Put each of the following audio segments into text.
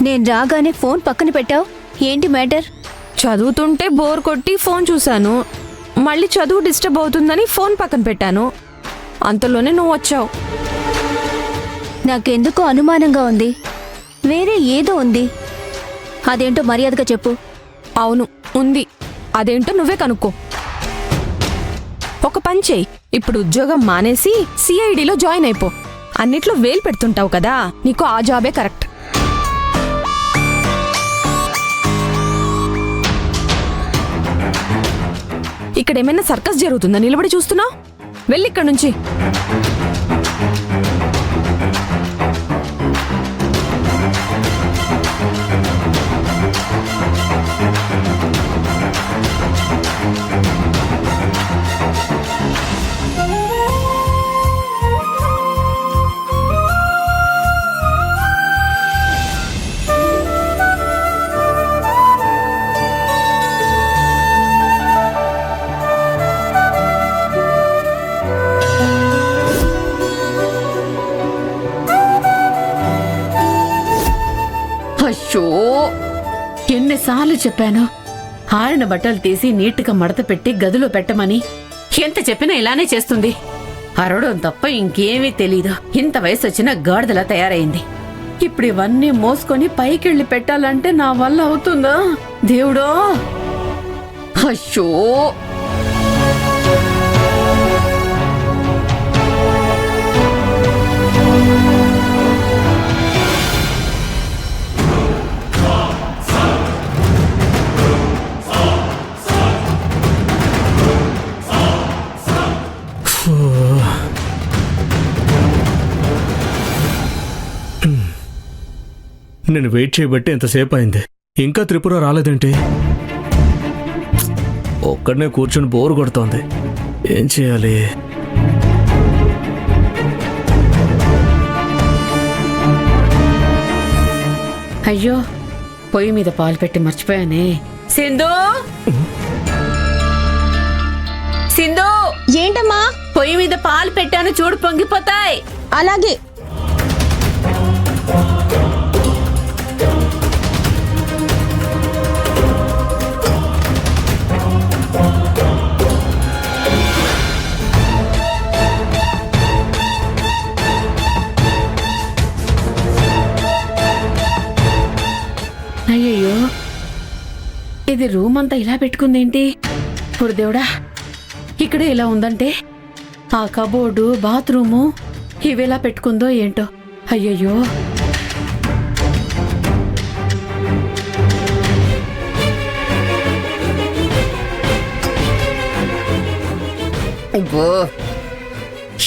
నేను రాగానే ఫోన్ పక్కన పెట్టావు, ఏంటి మ్యాటర్? చదువుతుంటే బోర్ కొట్టి ఫోన్ చూశాను. మళ్ళీ చదువు డిస్టర్బ్ అవుతుందని ఫోన్ పక్కన పెట్టాను. అంతలోనే నువ్వు వచ్చావు. నాకెందుకో అనుమానంగా ఉంది. వేరే ఏదో ఉంది. అదేంటో మర్యాదగా చెప్పు. అవును, ఉంది. అదేంటో నువ్వే కనుక్కో. ఒక పని చెయ్యి, ఇప్పుడు ఉద్యోగం మానేసి సిఐడిలో జాయిన్ అయిపో. అన్నిట్లో వేలు పెడుతుంటావు కదా, నీకు ఆ జాబే కరెక్ట్. ఇక్కడ ఏమైనా సర్కస్ జరుగుతుందా నిలబడి చూస్తున్నావు? వెళ్ళి ఇక్కడి నుంచి. అయ్యో, ఎన్నిసార్లు చెప్పాను ఆరిన బట్టలు తీసి నీట్గా మడత పెట్టి గదిలో పెట్టమని. ఎంత చెప్పినా ఇలానే చేస్తుంది. అరవడం తప్ప ఇంకేమీ తెలీదు. ఇంత వయసు వచ్చినా గాడిదలా తయారైంది. ఇప్పుడు ఇవన్నీ మోసుకొని పైకెళ్ళి పెట్టాలంటే నా వల్ల అవుతుందా దేవుడో? అయ్యో, నేను వెయిట్ చేయబట్టి ఎంతసేపు అయింది, ఇంకా త్రిపుర రాలేదేంటి? ఒక్కడనే కూర్చొని బోరు కొడుతోంది. ఏం చేయాలి? అయ్యో, పొయ్యి మీద పాలు పెట్టి మర్చిపోయానే. సింధు, సింధు, ఏంటమ్మా? పొయ్యి మీద పాలు పెట్టాను చూడు, పొంగిపోతాయి. అలాగే. అయ్యయ్యో, ఇది రూమ్ అంతా ఇలా పెట్టుకుందేంటి? ఇప్పుడు దేవుడా, ఇక్కడే ఇలా ఉందంటే ఆ కబోర్డు, బాత్రూము ఇవెలా పెట్టుకుందో ఏంటో. అయ్యయ్యో,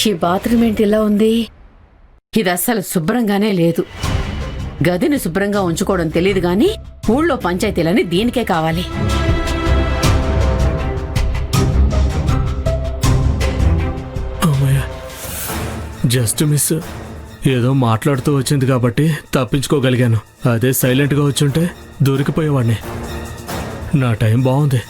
ఈ బాత్రూమ్ ఏంటి ఇలా ఉంది? ఇది అస్సలు శుభ్రంగానే లేదు. గదిని శుభ్రంగా ఉంచుకోవడం తెలియదు గాని ఊళ్ళో పంచాయతీలని దీనికే కావాలి. Just miss. ఏదో మాట్లాడుతూ వచ్చింది కాబట్టి తప్పించుకోగలిగాను. అదే సైలెంట్గా వచ్చుంటే దొరికిపోయేవాడిని. నా టైం బాగుంది.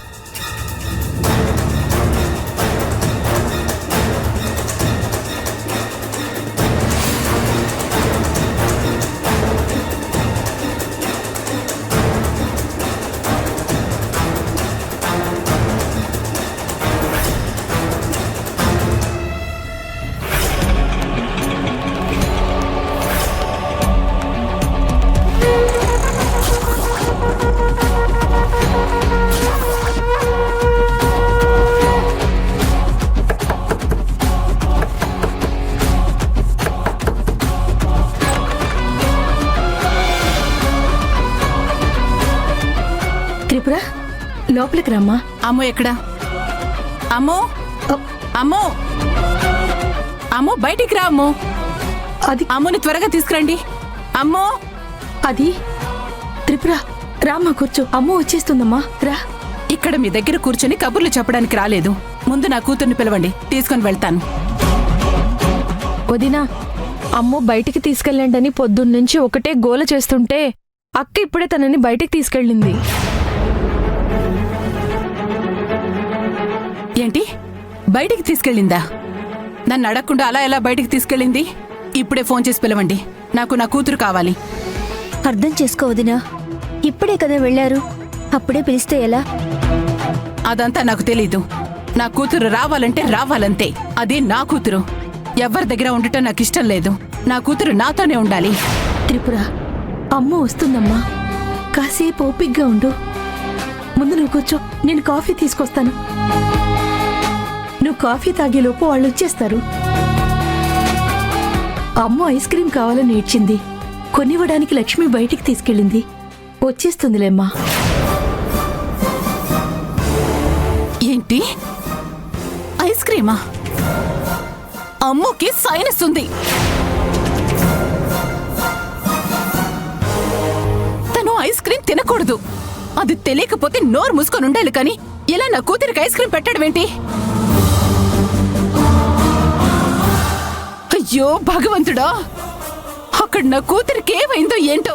త్రిపుర, లోపలికి రమ్మా. అమ్మో, ఎక్కడా? అమ్మో, అమ్మో, అమ్మో, బయటికి రా అమ్మో. అది అమ్మోని త్వరగా తీసుకురండి. అమ్మో, అది త్రిపుర, రామ్మా కూర్చో. అమ్మో వచ్చేస్తుందమ్మా, రా. ఇక్కడ మీ దగ్గర కూర్చొని కబుర్లు చెప్పడానికి రాలేదు. ముందు నా కూతుర్ని పిలవండి, తీసుకొని వెళ్తాను. వదినా, అమ్మో బయటికి తీసుకెళ్ళండి పొద్దున్నుంచి ఒకటే గోల చేస్తుంటే అక్క ఇప్పుడే తనని బయటికి తీసుకెళ్ళింది. ఏంటి, బయటికి తీసుకెళ్ళిందా? నన్ను అడగకుండా అలా ఎలా బయటికి తీసుకెళ్ళింది? ఇప్పుడే ఫోన్ చేసి పిలవండి, నాకు నా కూతురు కావాలి. అర్థం చేసుకో వదినా. ఇప్పుడే కదా వెళ్ళారు, అప్పుడే పిలిస్తే ఎలా? అదంతా నాకు తెలీదు. నా కూతురు రావాలంటే రావాలంతే. అది నా కూతురు. ఎవరి దగ్గర ఉండటం నాకు ఇష్టం లేదు. నా కూతురు నాతోనే ఉండాలి. త్రిపుర, అమ్మ వస్తుందమ్మా, కాసేపు ఓపిగ్గా ఉండు. ముందు నువ్వు కూర్చో, నేను కాఫీ తీసుకొస్తాను. నువ్వు కాఫీ తాగేలోపు వాళ్ళు వచ్చేస్తారు. అమ్మ ఐస్ క్రీం కావాలని ఏడ్చింది, కొనివ్వడానికి లక్ష్మి బయటికి తీసుకెళ్ళింది. వచ్చేస్తుందిలేమ్మా. ఏంటి, ఐస్ క్రీమా? అమ్మకి సైనస్ ఉంది. తను ఐస్ క్రీం తినకూడదు. అది తెలియకపోతే నోరు మూసుకొని ఉండాలి. కానీ ఇలా నా కూతురికి ఐస్ క్రీం పెట్టడం ఏంటి? అయ్యో భగవంతుడా, అక్కడ నా కూతురికి ఏమైందో ఏంటో.